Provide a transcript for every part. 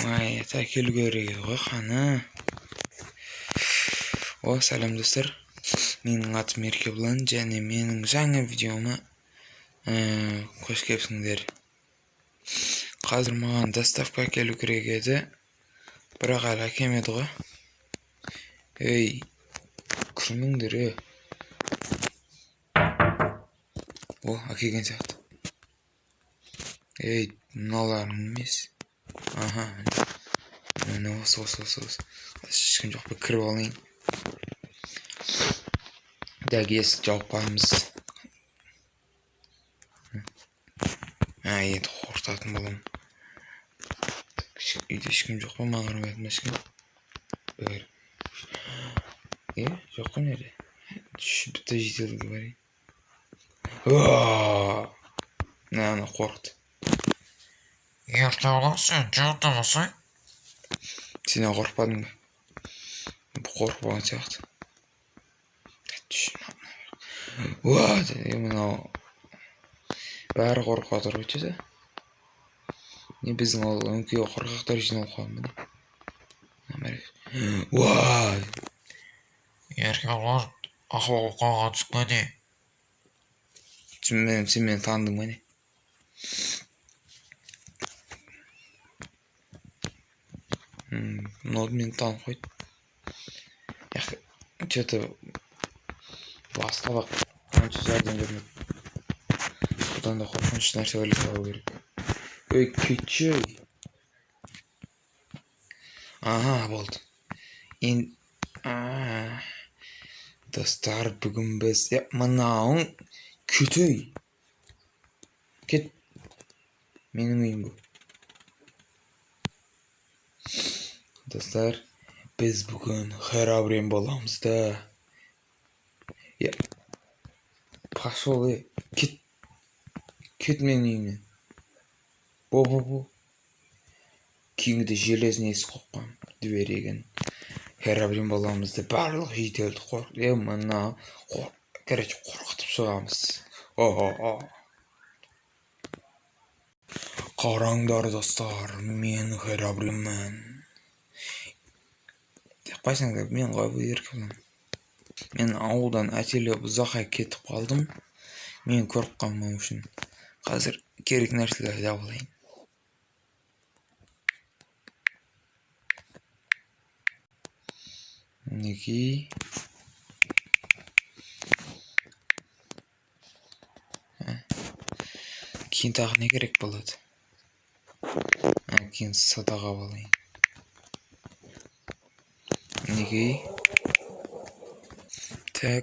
Ай, тәкел көреген ғой қаны. Сәлем достар. Менің атым Еркебұлан және менің жаңа видеома қош келіпсіңдер. Қазір маған доставка әкелу керек еді, бірақ әлі әкелмеді ғой. Ей, күлмеңдер. Әкелген сияқты. Ей, мыналарың емес. Аха, міне осы. Ешкім жоқ, бір кіріп алайын. Дәл есік жауып қоймыз. Енді қорқытатын болам. Үйде ешкім жоқ па, маған қарамайтын ешкім. Жоқ қой неде? Бітті жетелігі барайын. Ана қорқыт. Еркебұлан, сен жауаптамасың? Сен қорқпадың ба? Қорқпаған сияқты. Мынау бәрі қорқып отыр өтеді. Не біздің ол өңкеу қорқақтар жиналып қалған міне. Еркебұлан, ахуал қалғансың ба не? Сен мені таныдың ба не? Ноды мені танып қойды. Че-то бастап-ақ онша жәрдем бермеді. Бұдан да қорқынышты нәрсе ойлап алу керек. Ой, кетші. Болды. Достар, бүгін біз... Мынауың кетей. Кет. Менің үйім бұл. Достар, біз бүгін херабрин боламыз да. Пошел, кет. Кет менің үйімнен. Бо. Кейінгі железіне есі қоққан двереген. Херабрин боламызды барлық жителді қорқытып шығамыз. Қараңдар достар, мен херабринмін. Қайсаңдар, мен ғой бұл Еркебұлан. Мен ауылдан әтелеп ұзаққа кетіп қалдым. Мен көріп қалмау үшін. Қазір керек нәрселерді алайын. Неге? Кейін тағы не керек болады? Кейін садаға алайын. Неге?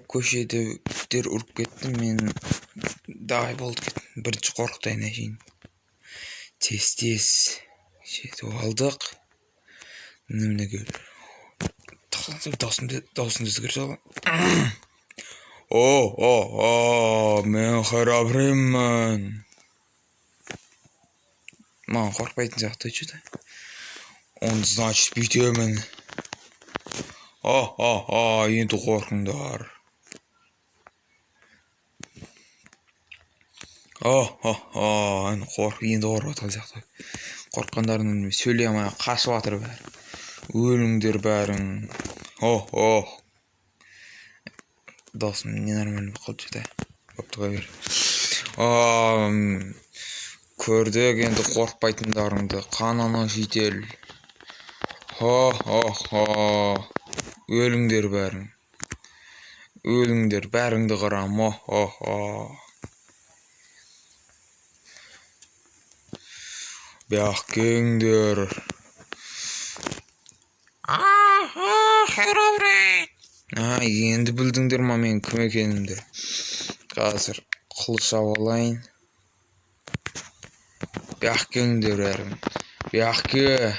Көшеде үттер ұрып кетті, мен дай болды кеттім. Бірінші қорқытайын әшейін. Тез. Жетіп алдық. Неміне кел. Даусымды өзгер жала. Мен херабринмін. Маған қорқпайтын сияқты өтшеді. Он значит бүйтемін. Енді қорқыңдар. Енді қорқып атқан сияқты. Қорққандарын сөйлей алмай қашып атыр бәрі. Өліңдер бәрің. Досым, не нормально қалды жеді. Көптіға бер. Көрдік енді қорқпайтындарыңды. Қанана жител. Өліңдер бәрің. Өліңдер бәріңді қырам. Бәқ кеңдер. Херабрин! Енді білдіңдер ма мен кім екенімді. Қазір қылыш алайын. Бәқ кеңдер бәрің. Бәқке.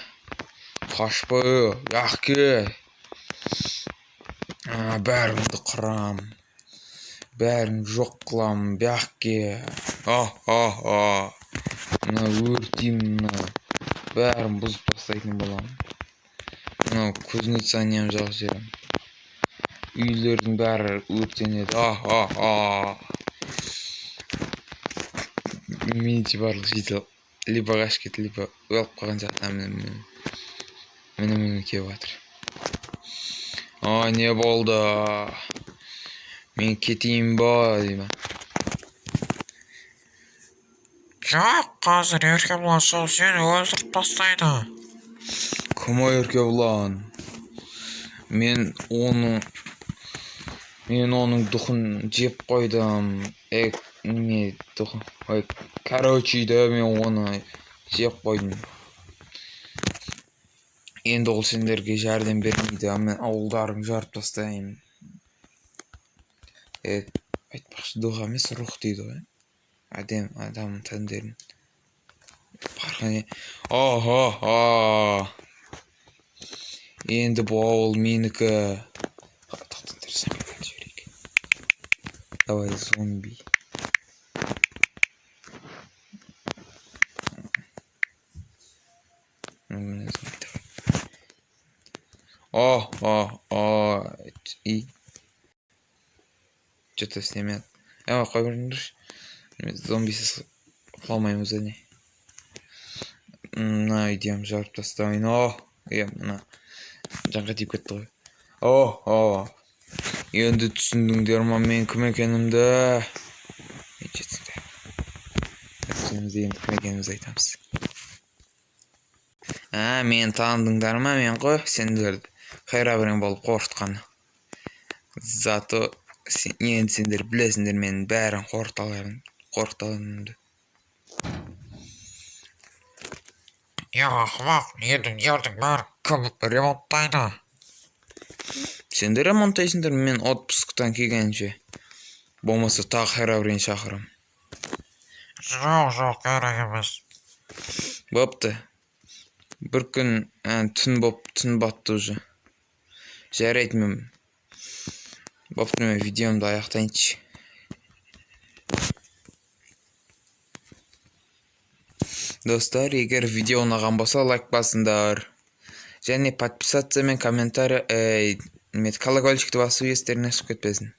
Қашпа, бәқке. Бәріңді қырам. Бәрің жоқ қылам, бәқке. Мына өртеймін. Бәрін бұзып тастайтын болам. Мынау кузнеца нем жақ жерім. Үйлердің бәрі өртенеді. Менде барлық жител либо қашып кетті, либо өліп қалған жақтан міне келіп жатыр. Не болды? Мен кетейін ба деймін. Жоқ, қазір Еркебұлан сол сені өлтіріп тастайды. Кім Еркебұлан? Мен оның дұқын жеп қойдым. Не дұқын? Короче, мен оны жеп қойдым. Енді ол сендерге жәрдем бермейді, мен ауылдарың жарып тастаймын. Айтпақшы, дұға емес, рух дейді ғой. Адам тәндерін. Енді бұл ауыл менікі. Давай, зомби. Что-то снимет. Қой беріңдерші. Зомбисіз қалмаймыз не. Идем жарып тастайын. Мына жанға тиіп кетті ғой. Енді түсіндіңдер ма мен кім екенімді? Жетсіңдер. Енді кім екенімізді айтамыз. Мен таныдыңдар ма? Мен ғой сендерді хайрабірің болып қорқытқаны. Зато енді сендер білесіңдер менің бәрін қорқыталарымды. Ақымақ, енді ердің бәрі кім ремонттайды? Сендер ремонттайсыңдар, мен отпусктан келгенше. Болмаса тағы хайрабірін шақырам. Жоқ, керек емес. Бопты. Бір күн түн батты уже. Жарайды мен. Бопты, мен видеомды аяқтайыншы. Достар, егер видео ұнаған болса, лайк басыңдар. Және подписаться мен комментарий, колокольчикті басу естеріңнен шығып кетпесін.